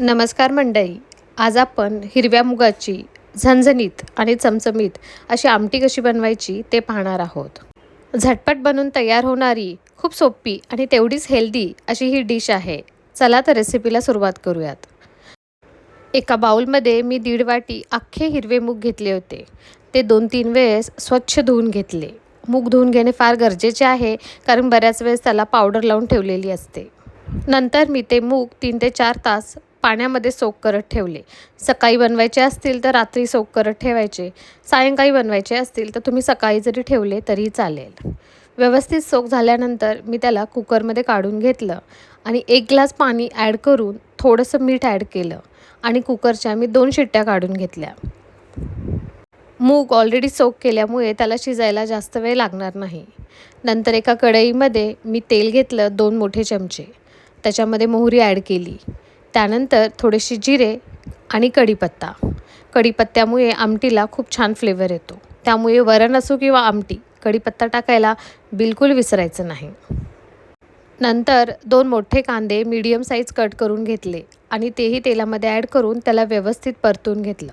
नमस्कार मंडळी. आज आपण हिरव्या मुगाची झणझणीत आणि चमचमीत अशी आमटी कशी बनवायची ते पाहणार आहोत. झटपट बनून तयार होणारी, खूप सोपी आणि तेवढीच हेल्दी अशी ही डिश आहे. चला तर रेसिपीला सुरुवात करूयात. एका बाउलमध्ये मी 1.5 वाटी अख्खे हिरवे मूग घेतले होते. ते 2-3 वेळेस स्वच्छ धुवून घेतले. मूग धुवून घेणे फार गरजेचे आहे, कारण बऱ्याच वेळेस त्याला पावडर लावून ठेवलेली असते. नंतर मी ते मूग 3 ते 4 तास पाण्यामध्ये सोक करत ठेवले. सकाळी बनवायचे असतील तर रात्री सोक करत ठेवायचे. सायंकाळी बनवायचे असतील तर तुम्ही सकाळी जरी ठेवले तरी चालेल. व्यवस्थित सोक झाल्यानंतर मी त्याला कुकरमध्ये काढून घेतलं आणि 1 ग्लास पाणी ॲड करून थोडंसं मीठ ॲड केलं आणि कुकरच्या मी 2 शिट्ट्या काढून घेतल्या. मूग ऑलरेडी सोक केल्यामुळे त्याला शिजायला जास्त वेळ लागणार नाही. नंतर एका कढईमध्ये मी तेल घेतलं 2 मोठे चमचे. त्याच्यामध्ये मोहरी ॲड केली. त्यानंतर थोडेसे जिरे आणि कढीपत्ता. कढीपत्त्यामुळे आमटीला खूप छान फ्लेवर येतो. त्यामुळे वरण असो किंवा आमटी, कढीपत्ता टाकायला बिलकुल विसरायचं नाही. नंतर 2 मोठे कांदे मीडियम साईज कट करून घेतले आणि तेही तेलामध्ये ॲड करून त्याला व्यवस्थित परतून घेतलं.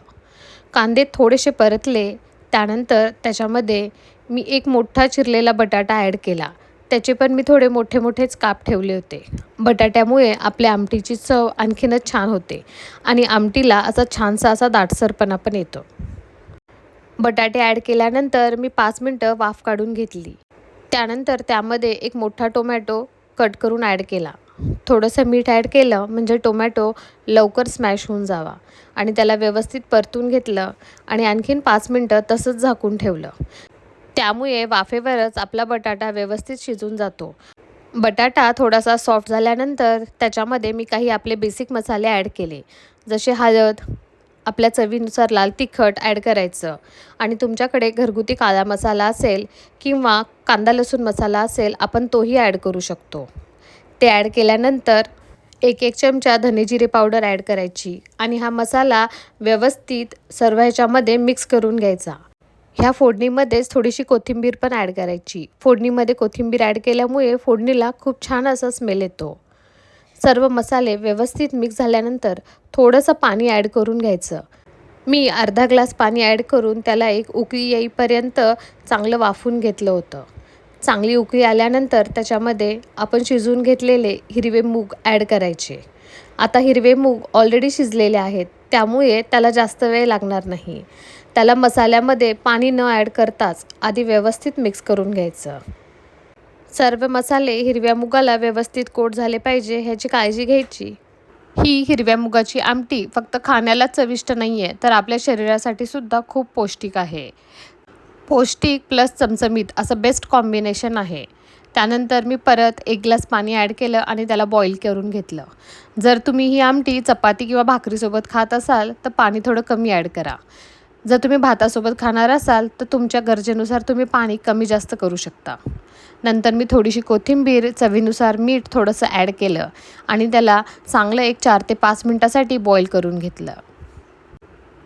कांदे थोडेसे परतले, त्यानंतर त्याच्यामध्ये मी एक मोठा चिरलेला बटाटा ॲड केला. त्याचे पण मी थोडे मोठे मोठेच काप ठेवले होते. बटाट्यामुळे आपल्या आमटीची चव आणखीनच छान होते आणि आमटीला असा छानसा असा दाटसरपणा पण येतो. बटाटे ॲड केल्यानंतर मी 5 मिनटं वाफ काढून घेतली. त्यानंतर त्यामध्ये एक मोठा टोमॅटो कट करून ॲड केला. थोडंसं मीठ ॲड केलं म्हणजे टोमॅटो लवकर स्मॅश होऊन जावा आणि त्याला व्यवस्थित परतून घेतलं आणि आणखीन 5 मिनटं तसंच झाकून ठेवलं. त्यामुळे वाफेवरच आपला बटाटा व्यवस्थित शिजून जातो. बटाटा थोडासा सॉफ्ट झाल्यानंतर त्याच्यामध्ये मी काही आपले बेसिक मसाले ॲड केले. जसे हळद, आपल्या चवीनुसार लाल तिखट ॲड करायचं आणि तुमच्याकडे घरगुती काळा मसाला असेल किंवा कांदा लसूण मसाला असेल, आपण तोही ॲड करू शकतो. ते ॲड केल्यानंतर 1-1 चमचा धने जिरे पावडर ॲड करायची आणि हा मसाला व्यवस्थित सर्व ह्याच्यामध्ये मिक्स करून घ्यायचा. ह्या फोडणीमध्येच थोडीशी कोथिंबीर पण ॲड करायची. फोडणीमध्ये कोथिंबीर ॲड केल्यामुळे फोडणीला खूप छान असा स्मेल येतो. सर्व मसाले व्यवस्थित मिक्स झाल्यानंतर थोडंसं पाणी ॲड करून घ्यायचं. मी अर्धा ग्लास पाणी ॲड करून त्याला एक उकळी येईपर्यंत चांगलं वाफवून घेतलं होतं. चांगली उकळी आल्यानंतर त्याच्यामध्ये आपण शिजवून घेतलेले हिरवे मूग ॲड करायचे. आता हिरवे मूग ऑलरेडी शिजलेले आहेत, त्यामुळे त्याला जास्त वेळ लागणार नाही. त्याला मसाल्यामध्ये पाणी न ॲड करताच आधी व्यवस्थित मिक्स करून घ्यायचं. सर्व मसाले हिरव्या मुगाला व्यवस्थित कोट झाले पाहिजे ह्याची काळजी घ्यायची. ही हिरव्या मुगाची आमटी फक्त खाण्याला चविष्ट नाही आहे, तर आपल्या शरीरासाठी सुद्धा खूप पौष्टिक आहे. पौष्टिक प्लस चमचमीत असं बेस्ट कॉम्बिनेशन आहे. त्यानंतर मी परत 1 ग्लास पाणी ॲड केलं आणि त्याला बॉईल करून घेतलं. जर तुम्ही ही आमटी चपाती किंवा भाकरीसोबत खात असाल तर पाणी थोडं कमी ॲड करा. जर तुम्ही भातासोबत खाणार असाल तर तुमच्या गरजेनुसार तुम्ही पाणी कमी जास्त करू शकता. नंतर मी थोडीशी कोथिंबीर, चवीनुसार मीठ थोडंसं ॲड केलं आणि त्याला चांगलं एक 4 ते 5 मिनटासाठी बॉईल करून घेतलं.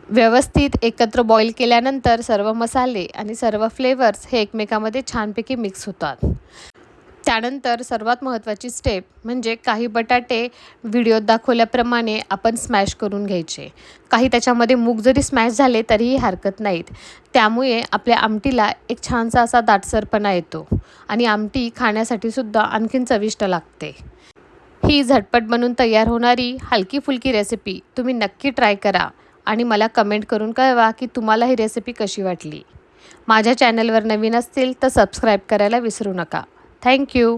व्यवस्थित एकत्र बॉईल केल्यानंतर सर्व मसाले आणि सर्व फ्लेवर्स हे एकमेकांमध्ये छानपैकी मिक्स होतात. त्यानंतर सर्वात महत्त्वाची स्टेप म्हणजे काही बटाटे व्हिडिओत दाखवल्याप्रमाणे आपण स्मॅश करून घ्यायचे. काही त्याच्यामध्ये मूग जरी स्मॅश झाले तरीही हरकत नाहीत. त्यामुळे आपल्या आमटीला एक छानसा असा दाटसरपणा येतो आणि आमटी खाण्यासाठी सुद्धा आणखीन चविष्ट लागते. ही झटपट बनून तयार होणारी हलकी-फुलकी रेसिपी तुम्ही नक्की ट्राय करा आणि मला कमेंट करून कळवा की तुम्हाला ही रेसिपी कशी वाटली. माझ्या चॅनलवर नवीन असतील तर सबस्क्राईब करायला विसरू नका. Thank you.